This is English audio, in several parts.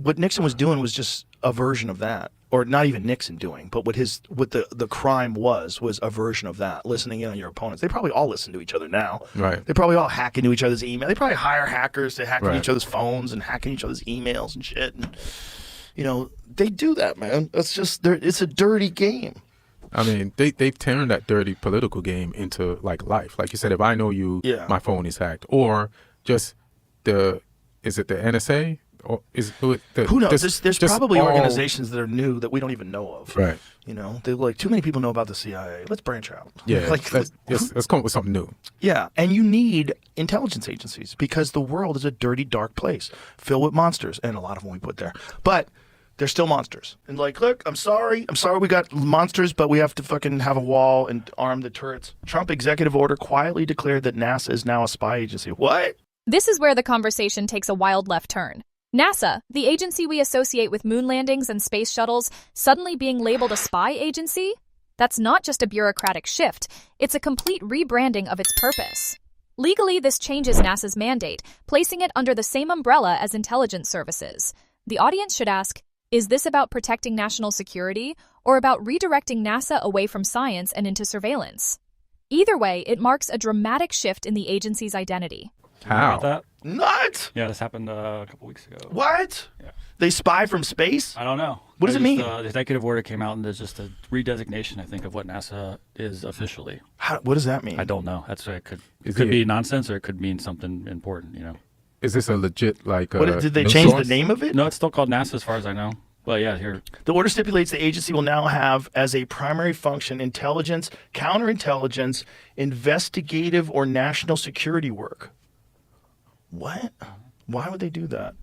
what Nixon was doing was just a version of that, or not even Nixon doing, but what the crime was a version of that. Listening in on your opponents. They probably all listen to each other now. Right. They probably all hack into each other's email. They probably hire hackers to hack into Right. each other's phones and hack into each other's emails and shit. And, they do that, man. That's just it's a dirty game. I mean, they've turned that dirty political game into like life. Like you said, if I know you, my phone is hacked, or just is it the NSA? Or who knows? There's probably organizations that are new that we don't even know of. Right. They're like, too many people know about the CIA. Let's branch out. Yeah. Let's come up with something new. Yeah. And you need intelligence agencies because the world is a dirty, dark place filled with monsters. And a lot of them we put there. But they're still monsters. And like, look, I'm sorry we got monsters, but we have to fucking have a wall and arm the turrets. Trump executive order quietly declared that NASA is now a spy agency. What? This is where the conversation takes a wild left turn. NASA, the agency we associate with moon landings and space shuttles, suddenly being labeled a spy agency? That's not just a bureaucratic shift, it's a complete rebranding of its purpose. Legally, this changes NASA's mandate, placing it under the same umbrella as intelligence services. The audience should ask, is this about protecting national security or about redirecting NASA away from science and into surveillance? Either way, it marks a dramatic shift in the agency's identity. How? About that? What? Yeah, this happened a couple weeks ago. What? Yeah. They spy from space? I don't know. What does it mean? The executive order came out, and there's just a redesignation, I think, of what NASA is officially. What does that mean? I don't know. That's it could be nonsense, or it could mean something important. Is this a legit did they change the name of it? No, it's still called NASA, as far as I know. But yeah, here. The order stipulates the agency will now have as a primary function intelligence, counterintelligence, investigative, or national security work. What? Why would they do that?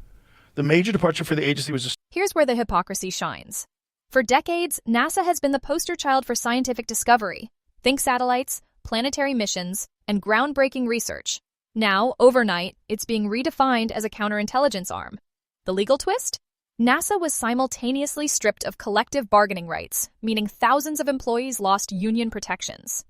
The major departure for the agency was just... Here's where the hypocrisy shines. For decades, NASA has been the poster child for scientific discovery. Think satellites, planetary missions, and groundbreaking research. Now, overnight, it's being redefined as a counterintelligence arm. The legal twist? NASA was simultaneously stripped of collective bargaining rights, meaning thousands of employees lost union protections.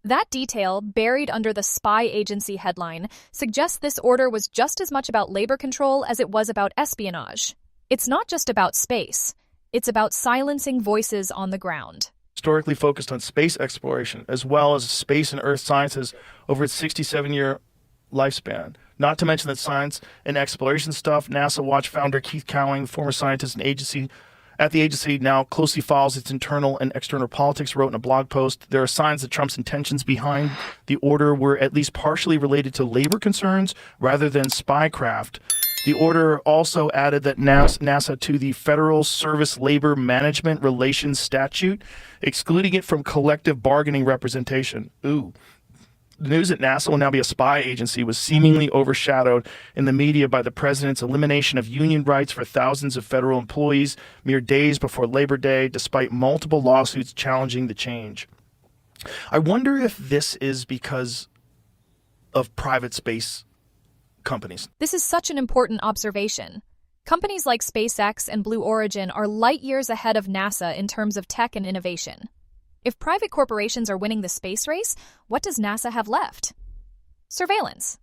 That detail, buried under the spy agency headline, suggests this order was just as much about labor control as it was about espionage. It's not just about space. It's about silencing voices on the ground. Historically focused on space exploration, as well as space and earth sciences over its 67-year lifespan. Not to mention that science and exploration stuff, NASA Watch founder Keith Cowing, former scientist and at the agency now closely follows its internal and external politics, wrote in a blog post, there are signs that Trump's intentions behind the order were at least partially related to labor concerns rather than spycraft. The order also added that NASA to the Federal Service Labor Management Relations Statute, excluding it from collective bargaining representation. Ooh. The news that NASA will now be a spy agency was seemingly overshadowed in the media by the president's elimination of union rights for thousands of federal employees mere days before Labor Day, despite multiple lawsuits challenging the change. I wonder if this is because of private space companies. This is such an important observation. Companies like SpaceX and Blue Origin are light years ahead of NASA in terms of tech and innovation. If private corporations are winning the space race, what does NASA have left? Surveillance.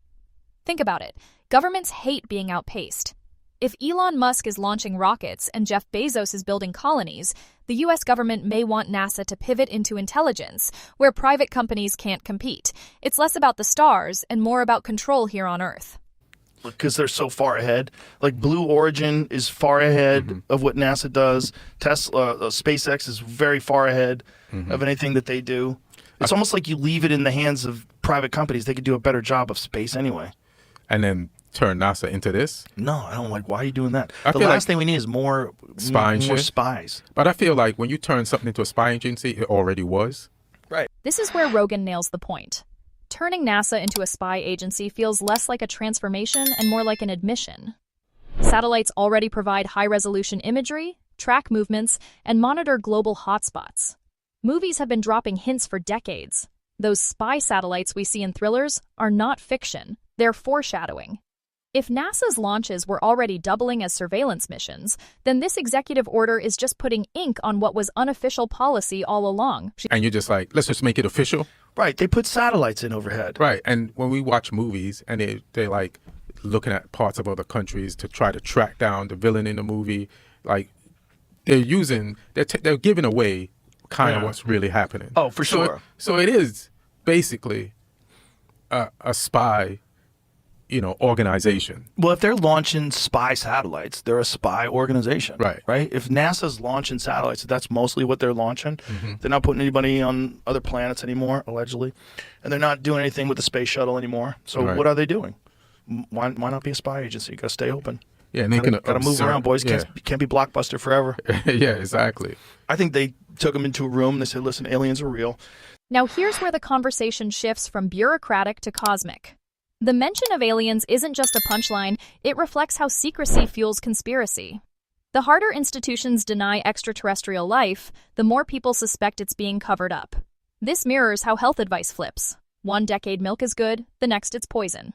Think about it. Governments hate being outpaced. If Elon Musk is launching rockets and Jeff Bezos is building colonies, the U.S. government may want NASA to pivot into intelligence, where private companies can't compete. It's less about the stars and more about control here on Earth. Because they're so far ahead. Like Blue Origin is far ahead of what NASA does. Tesla, SpaceX is very far ahead of anything that they do. It's almost like you leave it in the hands of private companies. They could do a better job of space anyway. And then turn NASA into this? No, I don't like. Why are you doing that? The last thing we need is more spies. But I feel like when you turn something into a spy agency, it already was. Right. This is where Rogan nails the point. Turning NASA into a spy agency feels less like a transformation and more like an admission. Satellites already provide high-resolution imagery, track movements, and monitor global hotspots. Movies have been dropping hints for decades. Those spy satellites we see in thrillers are not fiction. They're foreshadowing. If NASA's launches were already doubling as surveillance missions, then this executive order is just putting ink on what was unofficial policy all along. And you're just like, let's just make it official? Right, they put satellites in overhead. Right, and when we watch movies and they like looking at parts of other countries to try to track down the villain in the movie. Like they're giving away kind of what's really happening. Oh, for sure. So it is basically a spy, organization. Well, if they're launching spy satellites, they're a spy organization. Right. Right? If NASA's launching satellites, that's mostly what they're launching. They're not putting anybody on other planets anymore, allegedly. And they're not doing anything with the space shuttle anymore. So Right. what are they doing? Why not be a spy agency? You got to stay open. Yeah, and they can Got to move around, boys. Yeah. Can't be Blockbuster forever. Yeah, exactly. I think they took them into a room. They said, listen, aliens are real. Now here's where the conversation shifts from bureaucratic to cosmic. The mention of aliens isn't just a punchline, it reflects how secrecy fuels conspiracy. The harder institutions deny extraterrestrial life, the more people suspect it's being covered up. This mirrors how health advice flips. One decade milk is good, the next it's poison.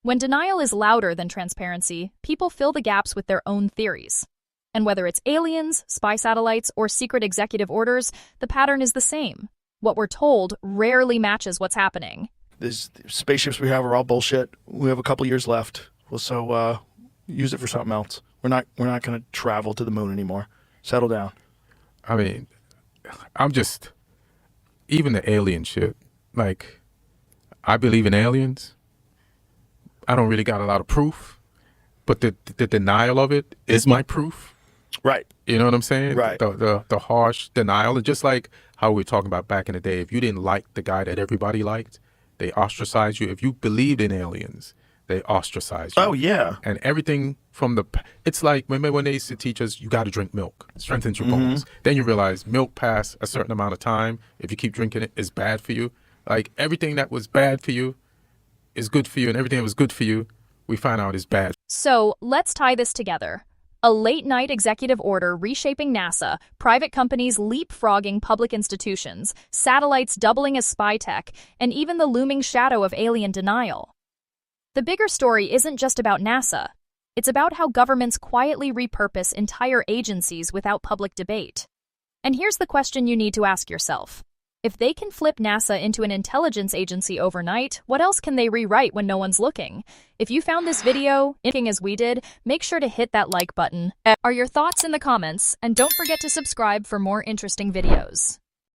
When denial is louder than transparency, people fill the gaps with their own theories. And whether it's aliens, spy satellites, or secret executive orders, the pattern is the same. What we're told rarely matches what's happening. These spaceships we have are all bullshit. We have a couple years left. Well, so use it for something else. We're not going to travel to the moon anymore. Settle down. I mean, even the alien shit, like, I believe in aliens. I don't really got a lot of proof, but the denial of it is my proof. Right. You know what I'm saying? Right. The harsh denial, and just like how we were talking about back in the day, if you didn't like the guy that everybody liked, they ostracized you. If you believed in aliens, they ostracized you. Oh, yeah. And everything it's like, remember when they used to teach us, you got to drink milk, strengthens your bones. Then you realize milk past a certain amount of time, if you keep drinking it, is bad for you. Like everything that was bad for you is good for you, and everything that was good for you, we find out is bad. So, let's tie this together. A late-night executive order reshaping NASA, private companies leapfrogging public institutions, satellites doubling as spy tech, and even the looming shadow of alien denial. The bigger story isn't just about NASA. It's about how governments quietly repurpose entire agencies without public debate. And here's the question you need to ask yourself. If they can flip NASA into an intelligence agency overnight, what else can they rewrite when no one's looking? If you found this video interesting as we did, make sure to hit that like button. Are your thoughts in the comments, and don't forget to subscribe for more interesting videos.